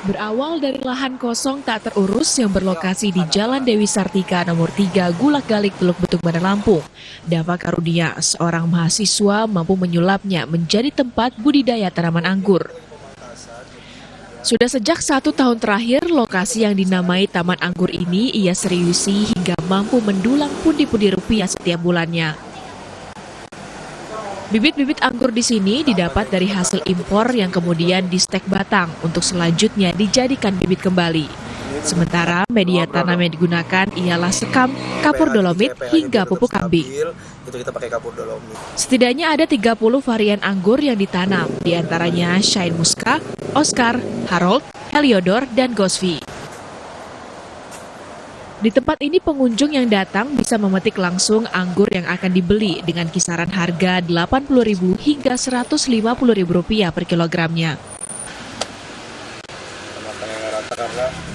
Berawal dari lahan kosong tak terurus yang berlokasi di Jalan Dewi Sartika nomor 3 Gulak-Galik Teluk Betung Bandar Lampung, Dava Karunia, seorang mahasiswa mampu menyulapnya menjadi tempat budidaya tanaman anggur. Sudah sejak 1 tahun terakhir, lokasi yang dinamai Taman Anggur ini ia seriusi hingga mampu mendulang pundi-pundi rupiah setiap bulannya. Bibit-bibit anggur di sini didapat dari hasil impor yang kemudian distek batang untuk selanjutnya dijadikan bibit kembali. Sementara media tanam yang digunakan ialah sekam, kapur dolomit, hingga pupuk kambing. Setidaknya ada 30 varian anggur yang ditanam, diantaranya Shine Muska, Oscar, Harold, Heliodor, dan Gosvi. Di tempat ini pengunjung yang datang bisa memetik langsung anggur yang akan dibeli dengan kisaran harga Rp80.000 hingga Rp150.000 per kilogramnya.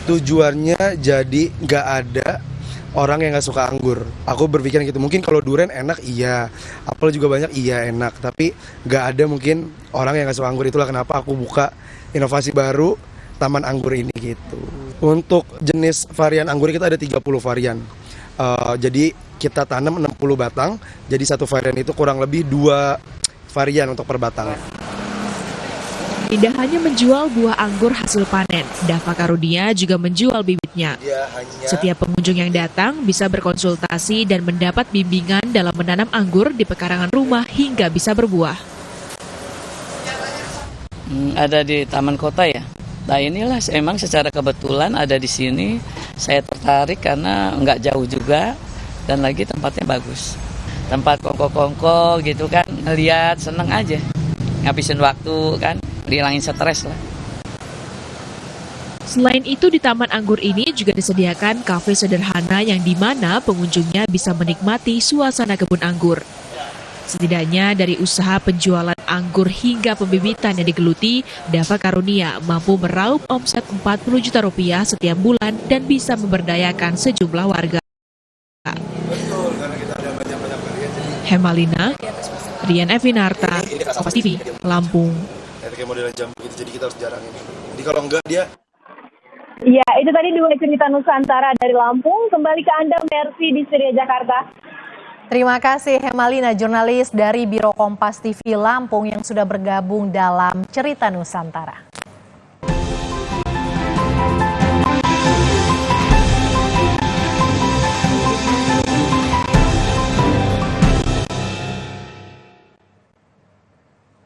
Tujuannya jadi nggak ada orang yang nggak suka anggur. Aku berpikir gitu, mungkin kalau durian enak iya, apel juga banyak iya enak, tapi nggak ada mungkin orang yang nggak suka anggur. Itulah kenapa aku buka inovasi baru Taman Anggur ini gitu. Untuk jenis varian anggur kita ada 30 varian. Jadi kita tanam 60 batang, jadi satu varian itu kurang lebih 2 varian untuk per batang. Tidak hanya menjual buah anggur hasil panen, Dava Karunia juga menjual bibitnya. Setiap pengunjung yang datang bisa berkonsultasi dan mendapat bimbingan dalam menanam anggur di pekarangan rumah hingga bisa berbuah. Ada di Taman Kota ya. Nah inilah emang secara kebetulan ada di sini, saya tertarik karena nggak jauh juga dan lagi tempatnya bagus. Tempat kongko-kongko gitu kan, ngeliat seneng aja, ngabisin waktu kan, dihilangin stres lah. Selain itu di Taman Anggur ini juga disediakan kafe sederhana yang dimana pengunjungnya bisa menikmati suasana kebun anggur. Setidaknya dari usaha penjualan anggur hingga pembibitan yang digeluti, Dava Karunia mampu meraup omset Rp40 juta setiap bulan dan bisa memberdayakan sejumlah warga. Hemalina, Rian Evinarta, Kompas TV, Lampung. Jadi kita harus jarangin. Jadi kalau enggak dia. Ya, itu tadi 2 cerita Nusantara dari Lampung. Kembali ke Anda, Mercy di Surya Jakarta. Terima kasih Hemalina, jurnalis dari Biro Kompas TV Lampung yang sudah bergabung dalam Cerita Nusantara.